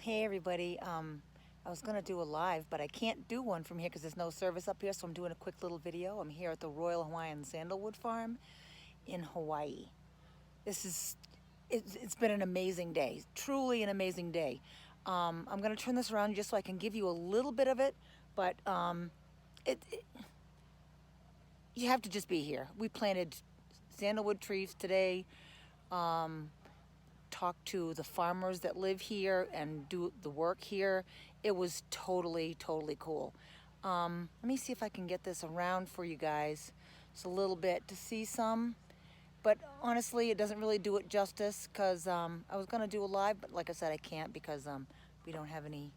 Hey everybody, I was gonna do a live, but I can't do one from here because there's no service up here, so I'm doing a quick little video. I'm here at the Royal Hawaiian Sandalwood Farm in Hawaii. This is, it's been an amazing day, truly an amazing day. I'm gonna turn this around just so I can give you a little bit of it, but it you have to just be here. We planted sandalwood trees today. Talk to the farmers that live here and do the work here. It was totally cool. Let me see if I can get this around for you guys just a little bit to see some. But honestly, it doesn't really do it justice because I was going to do a live, but like I said, I can't because we don't have any,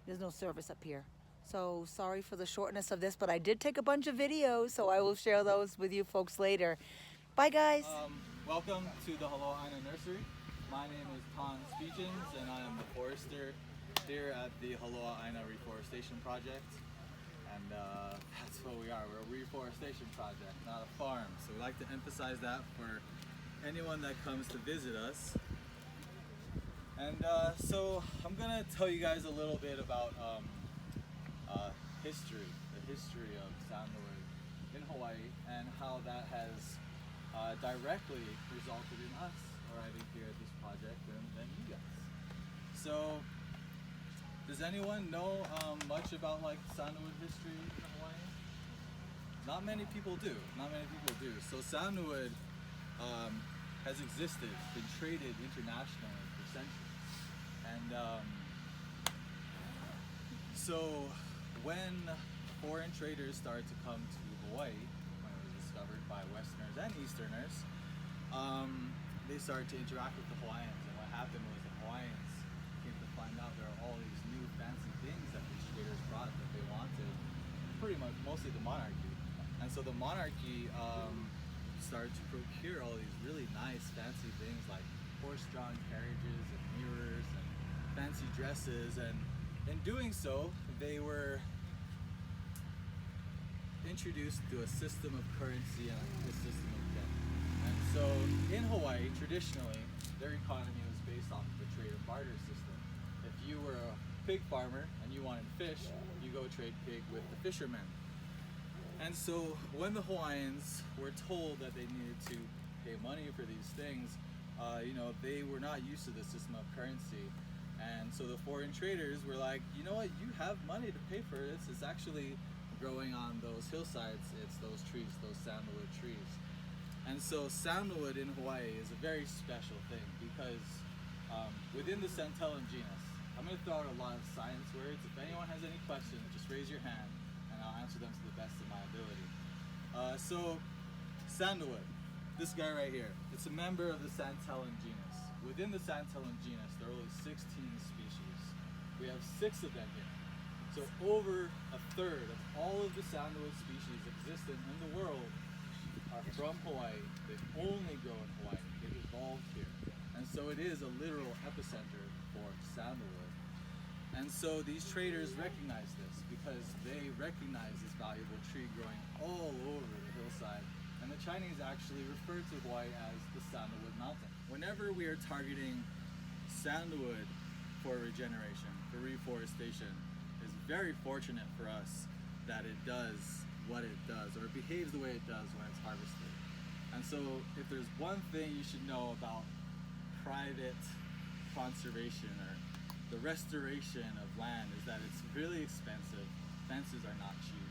there's no service up here. So sorry for the shortness of this, but I did take a bunch of videos, so I will share those with you folks later. Bye, guys. Welcome to the Hawaiian Nursery. My name is Ton Speechins, and I am the forester here at the Hawaiian Reforestation Project. And that's what we are. We're a reforestation project, not a farm. So we like to emphasize that for anyone that comes to visit us. And so I'm gonna tell you guys a little bit about the history of sandalwood in Hawaii, and how that has directly resulted in us arriving here at this project and you guys. So, does anyone know much about like sandalwood history in Hawaii? Not many people do. Not many people do. So sandalwood has existed, been traded internationally for centuries, and so when foreign traders started to come to Hawaii, when it was discovered by Westerners and Easterners, they started to interact with the Hawaiians. And what happened was the Hawaiians came to find out there are all these new fancy things that these traders brought that they wanted, pretty much mostly the monarchy. And so the monarchy started to procure all these really nice fancy things like horse-drawn carriages and mirrors and fancy dresses, and in doing so, they were introduced to a system of currency and a system of debt. And so in Hawaii, traditionally, their economy was based off of a trade and barter system. If you were a pig farmer and you wanted fish, you go trade pig with the fishermen. And so when the Hawaiians were told that they needed to pay money for these things, they were not used to the system of currency. And so the foreign traders were like, you know what, you have money to pay for this. It's actually growing on those hillsides. It's those trees, those sandalwood trees. And so sandalwood in Hawaii is a very special thing because within the Centellum genus, I'm going to throw out a lot of science words. If anyone has any questions, just raise your hand and I'll answer them to the best of my ability. So sandalwood, this guy right here, it's a member of the Centellum genus. Within the Centellum genus, there are only 16 species. We have 6 of them here. So over a third of all of the sandalwood species existent in the world are from Hawaii. They only grow in Hawaii. They evolved here. And so it is a literal epicenter for sandalwood. And so these traders recognize this because they recognize this valuable tree growing all over the hillside. And the Chinese actually refer to Hawaii as the Sandalwood Mountain. Whenever we are targeting sandalwood for regeneration, for reforestation, it's very fortunate for us that it does what it does, or it behaves the way it does when it's harvested. And so if there's one thing you should know about private conservation or the restoration of land is that it's really expensive. Fences are not cheap.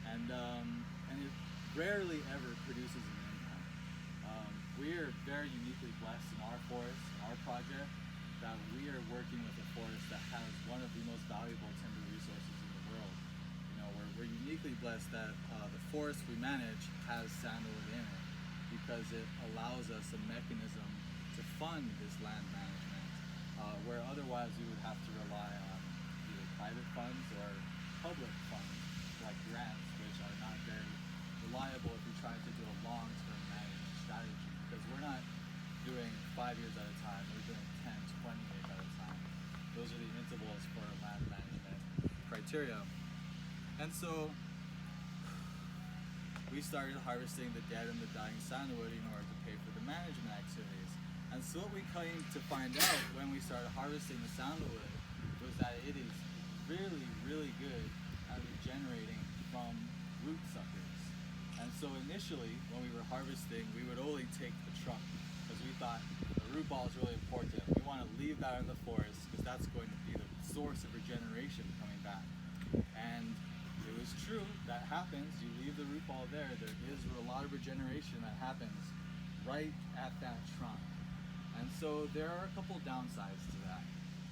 And it rarely ever produces an income. We are very uniquely blessed in our forest, in our project, that we are working with a forest that has one of the most valuable timber resources in the world. We're uniquely blessed that the forest we manage has sandalwood in it because it allows us a mechanism to fund this land management, where otherwise we would have to rely on either private funds or public funds like grants, which are not very reliable if you're trying to do a long-term management strategy, because we're not doing 5 years at a time, we're doing 10, 20 years at a time. Those are the intervals for land management criteria. And so we started harvesting the dead and the dying sandalwood in order to pay for the management activities. And so what we came to find out when we started harvesting the sandalwood was that it is really, really good at regenerating from root suckers. And so initially, when we were harvesting, we would only take the trunk because we thought the root ball is really important. We want to leave that in the forest because that's going to be the source of regeneration coming back. And it was true, that happens. You leave the root ball there, there is a lot of regeneration that happens right at that trunk. And so there are a couple downsides to that.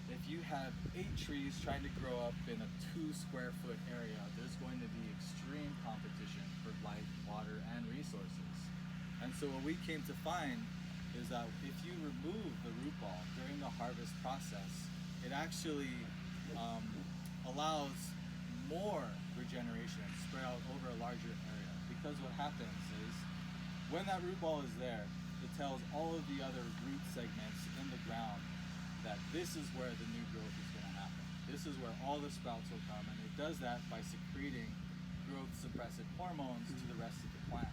If you have 8 trees trying to grow up in a 2 square foot area, there's going to be extreme competition for light, water, and resources. And so what we came to find is that if you remove the root ball during the harvest process, it actually allows more regeneration spread out over a larger area. Because what happens is, when that root ball is there, it tells all of the other root segments in the ground that this is where the new growth is going to happen. This is where all the sprouts will come, and it does that by secreting growth suppressive hormones to the rest of the plant.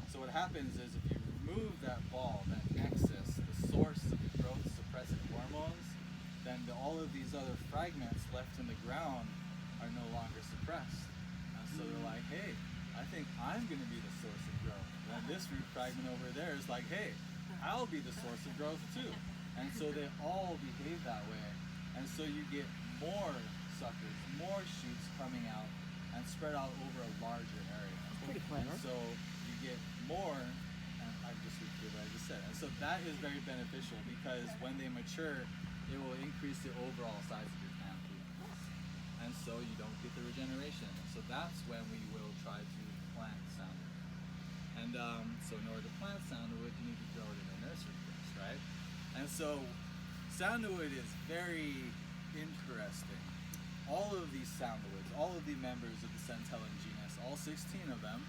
So what happens is if you remove that ball, that nexus, the source of the growth suppressive hormones, then all of these other fragments left in the ground are no longer suppressed. And so they're like, hey, I think I'm going to be the source of growth. And this root fragment over there is like, hey, I'll be the source of growth too. And so they all behave that way. And so you get more suckers, more shoots coming out and spread out over a larger area. Pretty clever. And so you get more, and I just repeated what I just said. And so that is very beneficial because when they mature, it will increase the overall size of your canopy. And so you don't get the regeneration. And so that's when we will try to plant sandalwood. And so in order to plant sandalwood, you need to grow it in a nursery first, right? And so sandalwood is very interesting. All of these sandalwoods, all of the members of the Centellum genus, all 16 of them,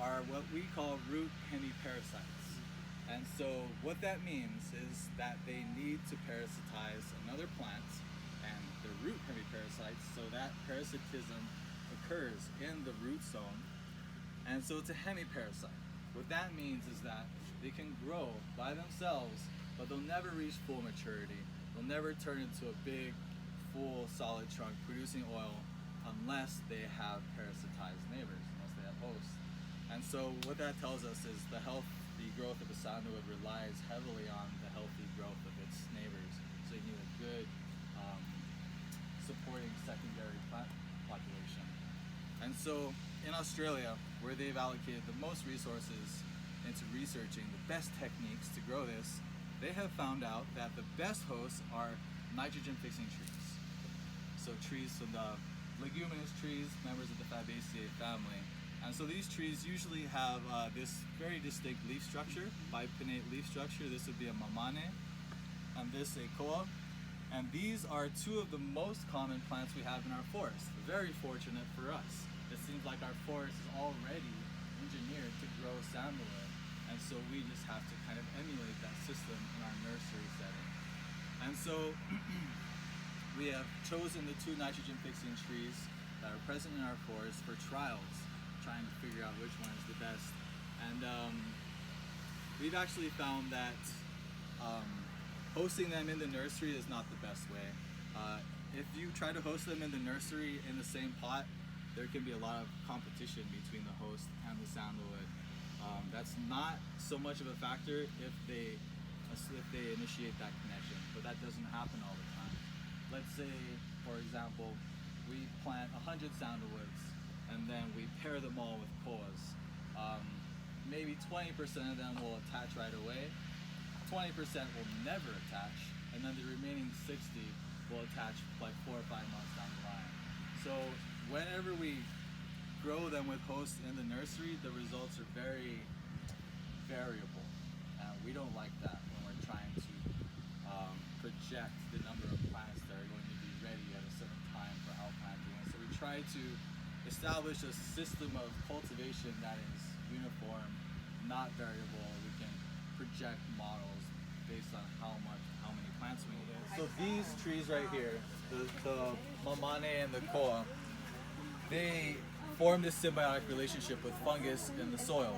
are what we call root hemiparasites. And so what that means is that they need to parasitize another plant, and they're root hemiparasites, so that parasitism occurs in the root zone. And so it's a hemiparasite. What that means is that they can grow by themselves, but they'll never reach full maturity. They'll never turn into a big, full, solid trunk producing oil unless they have parasitized neighbors, unless they have hosts. And so what that tells us is the growth of a sandalwood relies heavily on the healthy growth of its neighbors. So you need a good supporting secondary plant population. And so in Australia, where they've allocated the most resources into researching the best techniques to grow this, they have found out that the best hosts are nitrogen-fixing trees. So trees from the leguminous trees, members of the Fabaceae family. And so these trees usually have this very distinct leaf structure, bipinnate leaf structure. This would be a mamane, and this a koa. And these are 2 of the most common plants we have in our forest. Very fortunate for us. It seems like our forest is already engineered to grow sandalwood, and so we just have to kind of emulate that system in our nursery setting. And so we have chosen the 2 nitrogen-fixing trees that are present in our forest for trials, trying to figure out which one is the best. And we've actually found that hosting them in the nursery is not the best way. If you try to host them in the nursery in the same pot, there can be a lot of competition between the host and the sandalwood. That's not so much of a factor if they initiate that connection, but that doesn't happen all the time. Let's say, for example, we plant 100 sandalwoods and then we pair them all with koas. Maybe 20% of them will attach right away, 20% will never attach, and then the remaining 60 will attach like 4 or 5 months down the line. So whenever we grow them with hosts in the nursery, the results are very variable. We don't like that when we're trying to project the number of plants that are going to be ready at a certain time for outplanting. And so we try to establish a system of cultivation that is uniform, not variable. We can project models based on how many plants we need. So these trees right here, the mamane and the koa, they form this symbiotic relationship with fungus in the soil.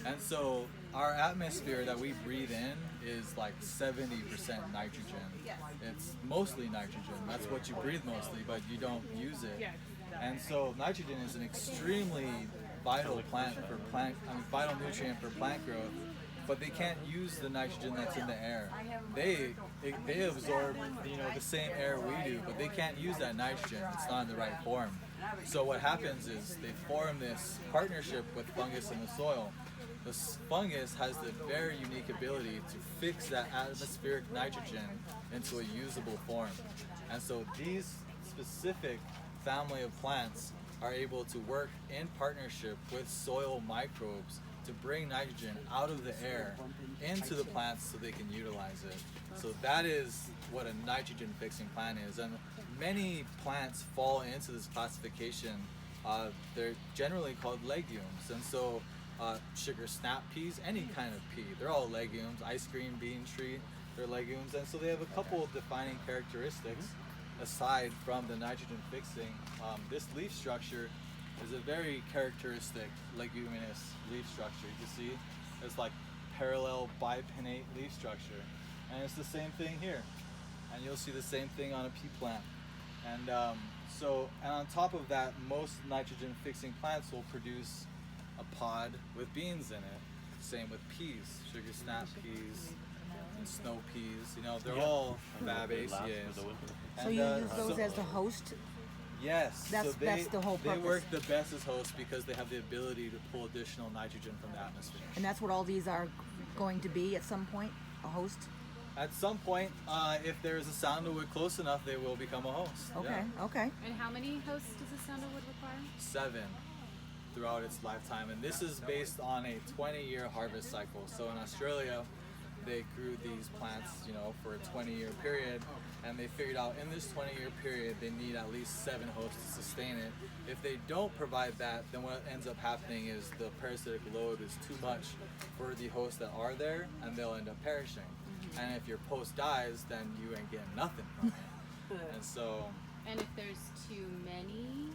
And so our atmosphere that we breathe in is like 70% nitrogen. It's mostly nitrogen. That's what you breathe mostly, but you don't use it. And so nitrogen is an extremely vital vital nutrient for plant growth. But they can't use the nitrogen that's in the air. They absorb, the same air we do, but they can't use that nitrogen. It's not in the right form. So what happens is they form this partnership with fungus in the soil. The fungus has the very unique ability to fix that atmospheric nitrogen into a usable form. And so these specific family of plants are able to work in partnership with soil microbes to bring nitrogen out of the air into the plants so they can utilize it. So that is what a nitrogen fixing plant is. And many plants fall into this classification. They're generally called legumes. And so sugar snap peas, any kind of pea, they're all legumes. Ice cream bean tree, they're legumes. And so they have a couple of defining characteristics aside from the nitrogen fixing. This leaf structure is a very characteristic leguminous leaf structure. You can see it's like parallel bipinnate leaf structure, and it's the same thing here, and you'll see the same thing on a pea plant. And and on top of that, most nitrogen fixing plants will produce a pod with beans in it. Same with peas, sugar snap peas and snow peas, they're all Fabaceae. So you use those as the host? Yes, that's the whole purpose. They work the best as hosts because they have the ability to pull additional nitrogen from the atmosphere. And that's what all these are going to be at some point, a host? At some point, if there is a sandalwood close enough, they will become a host. Okay, yeah. Okay. And how many hosts does a sandalwood require? 7 throughout its lifetime. And this is based on a 20-year harvest cycle. So in Australia, they grew these plants, for a 20-year period. And they figured out in this 20-year period, they need at least 7 hosts to sustain it. If they don't provide that, then what ends up happening is the parasitic load is too much for the hosts that are there, and they'll end up perishing. And if your post dies, then you ain't getting nothing from it. And so... And if there's too many?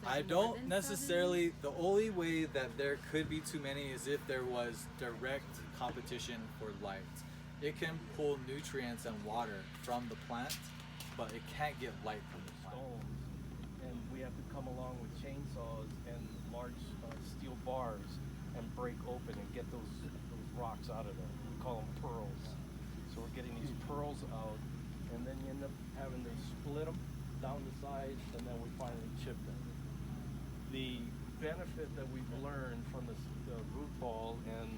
I don't necessarily... The only way that there could be too many is if there was direct competition for light. It can pull nutrients and water from the plant, but it can't get light from the plant. Stones, and we have to come along with chainsaws and large steel bars and break open and get those rocks out of there. We call them pearls. So we're getting these pearls out, and then you end up having to split them down the sides, and then we finally chip them. The benefit that we've learned from the root ball, and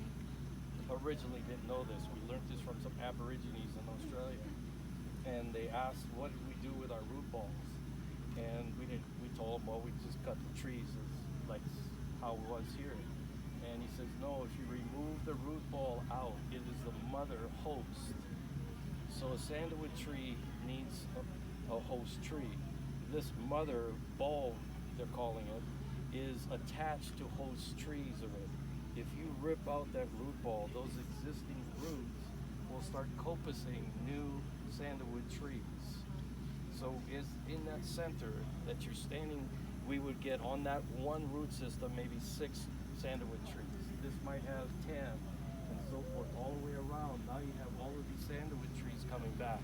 originally didn't know this. We learned this from some Aborigines in Australia, and they asked, "What did we do with our root balls?" And we told them, "Well, we just cut the trees, like how it was here." And he says, "No, if you remove the root ball out, it is the mother host. So a sandalwood tree needs a host tree. This mother ball, they're calling it, is attached to host trees already. If you rip out that root ball, those existing roots will start copicing new sandalwood trees. So in that center that you're standing, we would get on that one root system maybe 6 sandalwood trees. This might have 10 and so forth all the way around. Now you have all of these sandalwood trees coming back.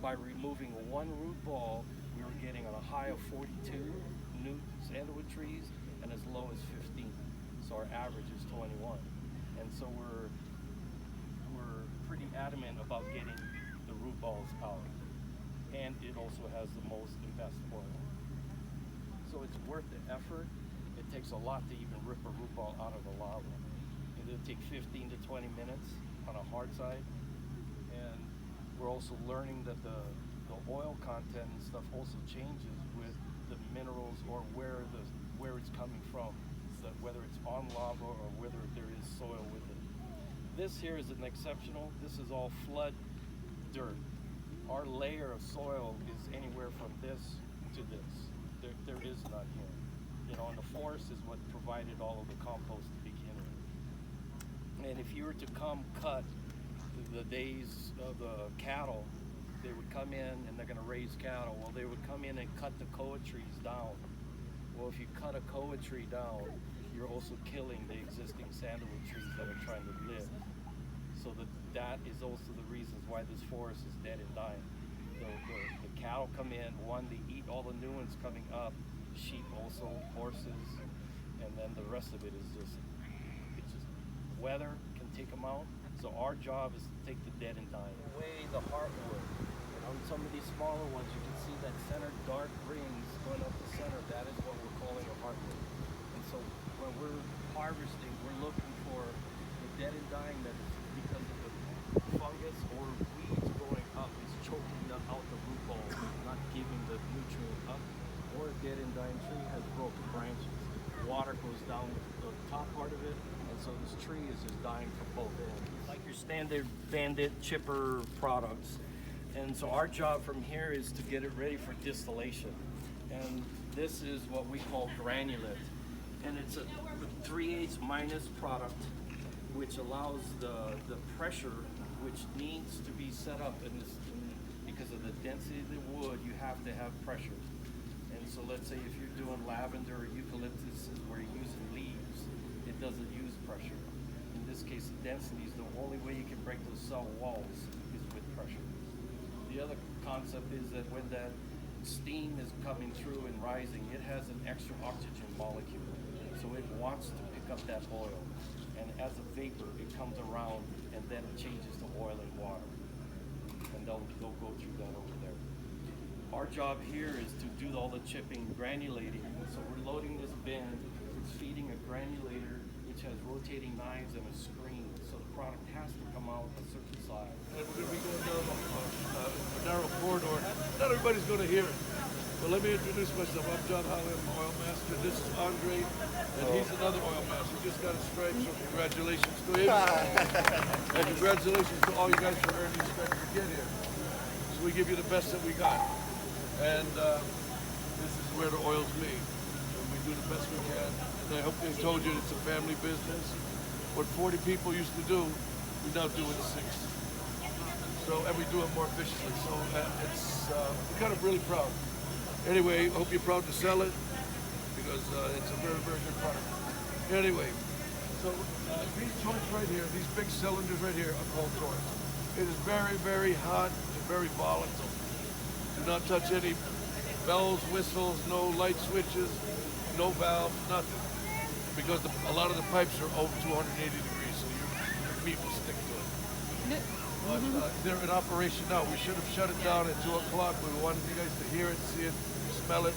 By removing one root ball, we were getting on a high of 42 new sandalwood trees and as low as 15. So our average is 21, and so we're pretty adamant about getting the root balls out, and it also has the most and best oil. So it's worth the effort. It takes a lot to even rip a root ball out of the lava. It'll take 15 to 20 minutes on a hard side, and we're also learning that the oil content and stuff also changes with the minerals or where it's coming from. Whether it's on lava or whether there is soil with it. This here is an exceptional. This is all flood dirt. Our layer of soil is anywhere from this to this. There is none here. And the forest is what provided all of the compost to begin with. And if you were to come cut the days of the cattle, they would come in and they're going to raise cattle. Well, they would come in and cut the koa trees down. Well, if you cut a koa tree down, you're also killing the existing sandalwood trees that are trying to live. So that is also the reasons why this forest is dead and dying. The cattle come in, one, they eat all the new ones coming up, sheep also, horses, and then the rest of it is just, it's just weather can take them out. So our job is to take the dead and dying away, the heartwood. And on some of these smaller ones, you can see that center dark rings going up the center. That is what we're calling a heartwood. And so when we're harvesting, we're looking for the dead and dying that is because of the fungus or weeds growing up is choking out the root ball, not giving the nutrient up. Or a dead and dying tree has broken branches. Water goes down the top part of it, and so this tree is just dying from both ends. Like your standard bandit chipper products. And so our job from here is to get it ready for distillation. And this is what we call granulate. And it's a 3/8 minus product, which allows the pressure which needs to be set up in this, because of the density of the wood, you have to have pressure. And so let's say if you're doing lavender or eucalyptus where you're using leaves, it doesn't use pressure. In this case, the density is the only way you can break those cell walls is with pressure. The other concept is that when that steam is coming through and rising, it has an extra oxygen molecule. So it wants to pick up that oil. And as a vapor, it comes around and then it changes to oil and water. And they'll go through that over there. Our job here is to do all the chipping, granulating. So we're loading this bin, it's feeding a granulator, which has rotating knives and a screen. So the product has to come out a certain size. And we're going to be going down a narrow corridor. Not everybody's going to hear it. But let me introduce myself. I'm John Holly, I'm an oil master. This is Andre, and he's another oil master. He just got a stripe, so congratulations to him. And congratulations to all you guys for earning stripes to get here. So we give you the best that we got. And this is where the oil's made. And we do the best we can. And I hope they told you it's a family business. What 40 people used to do, we now do it 6. So, and we do it more efficiently. So we're kind of really proud. Anyway, I hope you're proud to sell it because it's a very, very good product. Anyway, so these joints right here, these big cylinders right here are called joints. It is very, very hot and very volatile. Do not touch any bells, whistles, no light switches, no valves, nothing. Because a lot of the pipes are over 280 degrees, so your feet will stick to it. But they're in operation now. We should have shut it down at 2 o'clock, but we wanted you guys to hear it, see it, smell it,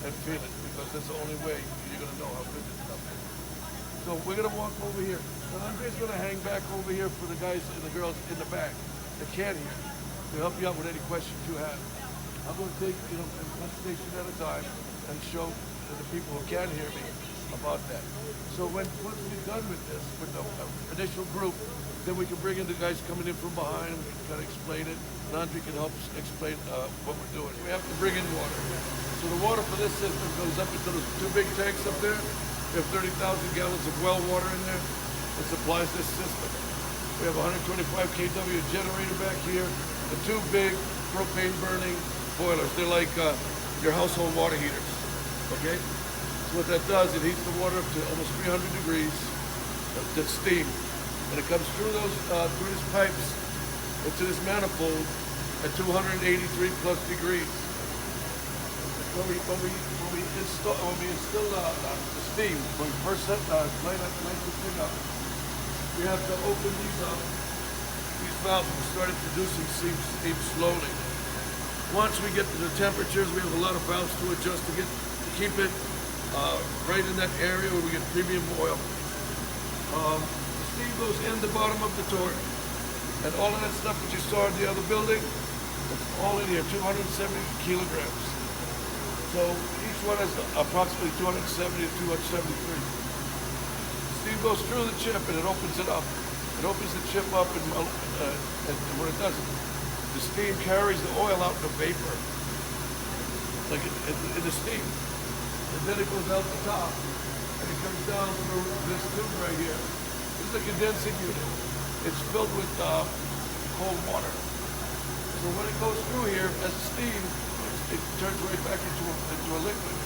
and feel it, because that's the only way you're going to know how good this stuff is. So we're going to walk over here. Now Andre's going to hang back over here for the guys and the girls in the back that can't hear, to help you out with any questions you have. I'm going to take, one station at a time and show to the people who can hear me about that. So once we're done with this, with the initial group, then we can bring in the guys coming in from behind, we can kind of explain it, and Andre can help explain what we're doing. We have to bring in water. So the water for this system goes up into those 2 big tanks up there. We have 30,000 gallons of well water in there that supplies this system. We have a 125 kW generator back here, and 2 big propane burning boilers. They're like your household water heaters, okay? So what that does, it heats the water up to almost 300 degrees, that's steam. And it comes through those through these pipes into this manifold at 283 plus degrees. When we instill the steam, when we first light the thing up, we have to open these up. These valves will start producing steam slowly. Once we get to the temperatures, we have a lot of valves to adjust to keep it right in that area where we get premium oil. Steam goes in the bottom of the torque, and all of that stuff that you saw in the other building, it's all in here, 270 kilograms. So each one has approximately 270 to 273. Steam goes through the chip and it opens it up. It opens the chip up and when it does, the steam carries the oil out in a vapor, like in the steam. And then it goes out the top and it comes down through this tube right here. This is a condensing unit. It's filled with cold water. So when it goes through here as steam, it turns right back into a liquid.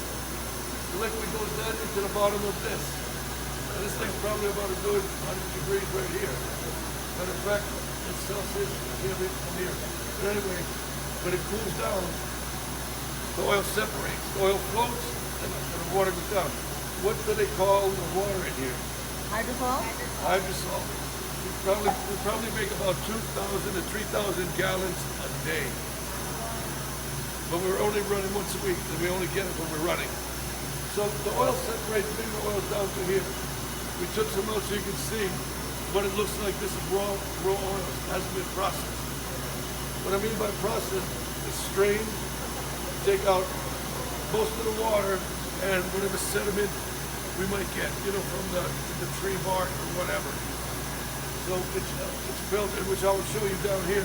The liquid goes then into the bottom of this. And this thing's probably about a good 100 degrees right here. Matter of fact, it's Celsius, you can't read it from here. But anyway, when it cools down, the oil separates. The oil floats and the water goes down. What do they call the water in here? Hydrosol? Hydrosol. We probably make about 2,000 to 3,000 gallons a day. But we're only running once a week, and we only get it when we're running. So the oil separates, bring the oil down to here. We took some out so you can see what it looks like. This is raw oil. It hasn't been processed. What I mean by processed is strained, take out most of the water and whatever sediment we might get, from the tree bark or whatever. So it's filtered, which I will show you down here.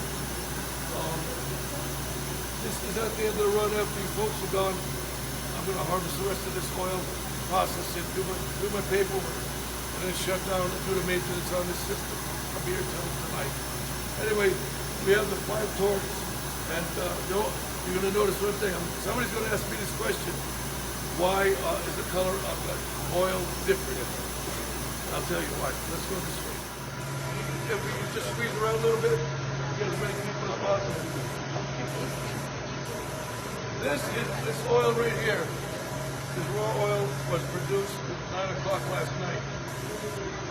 This is at the end of the run. After you folks are gone, I'm going to harvest the rest of this oil, process it, do my paperwork, and then shut down and do the maintenance on this system. I'll be here till tonight. Anyway, we have the 5 torques, and you're going to notice one thing. Somebody's going to ask me this question: why is the color of the oil different? I'll tell you why. Let's go this way. If we can just squeeze around a little bit, get as many people as possible. This oil right here, this raw oil was produced at 9 o'clock last night.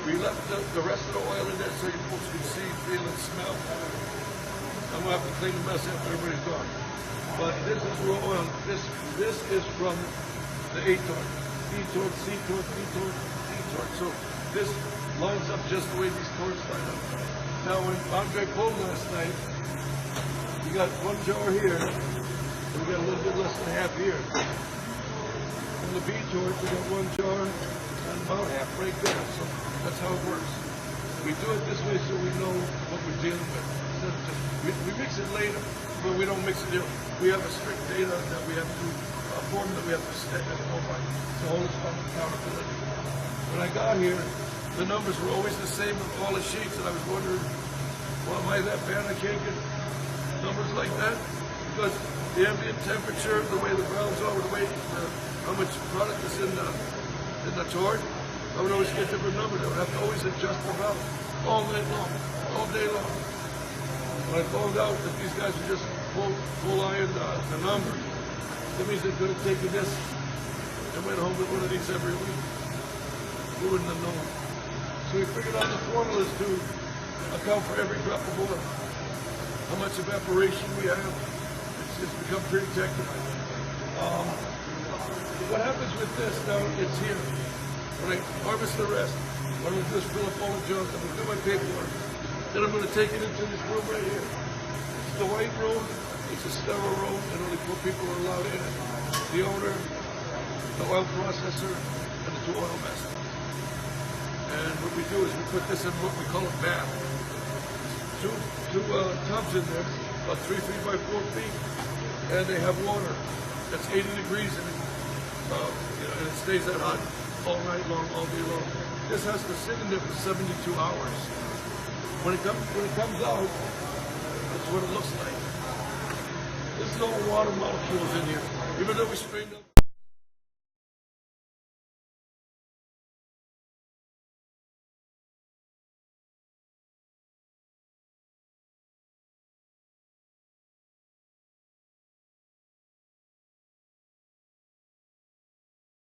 We left the rest of the oil in there so you folks can see, feel, and smell. I'm gonna have to clean the mess after everybody's gone. But this is raw oil. This is from the A torque, B torque, C torque, B torque, D torque. So this lines up just the way these torques line up. Now when Andre pulled last night, we got 1 jar here. We got a little bit less than half here. From the B torque, we got 1 jar and about half right there. So that's how it works. We do it this way so we know what we're dealing with. Instead of just, we mix it later, but we don't mix it. We have a strict data that we have to, a form that we have to set and go by to hold us on accountability. When I got here, the numbers were always the same with all the sheets, and I was wondering, well, am I that bad I can't get numbers like that? Because the ambient temperature, the way the valves are, the way how much product is in the torque, I would always get different numbers. I would have to always adjust the valve all night long, all day long. When I found out that these guys are just full iron the numbers, that means they could have taken this and went home with one of these every week. We wouldn't have known. So we figured out the formulas to account for every drop of oil. How much evaporation we have. It's become pretty technical. What happens with this now, it's here. When I harvest the rest, what I'm going to do is fill up all the junk, I'm going to do my paperwork. Then I'm going to take it into this room right here. It's the white room, it's a sterile room, and only 4 people are allowed in it. The owner, the oil processor, and the 2 oil masters. And what we do is we put this in what we call a bath. Two tubs in there, about 3 feet by 4 feet, and they have water that's 80 degrees in it, and it stays that hot all night long, all day long. This has to sit in there for 72 hours. When it comes out, that's what it looks like. There's no water molecules in here, even though we strained up.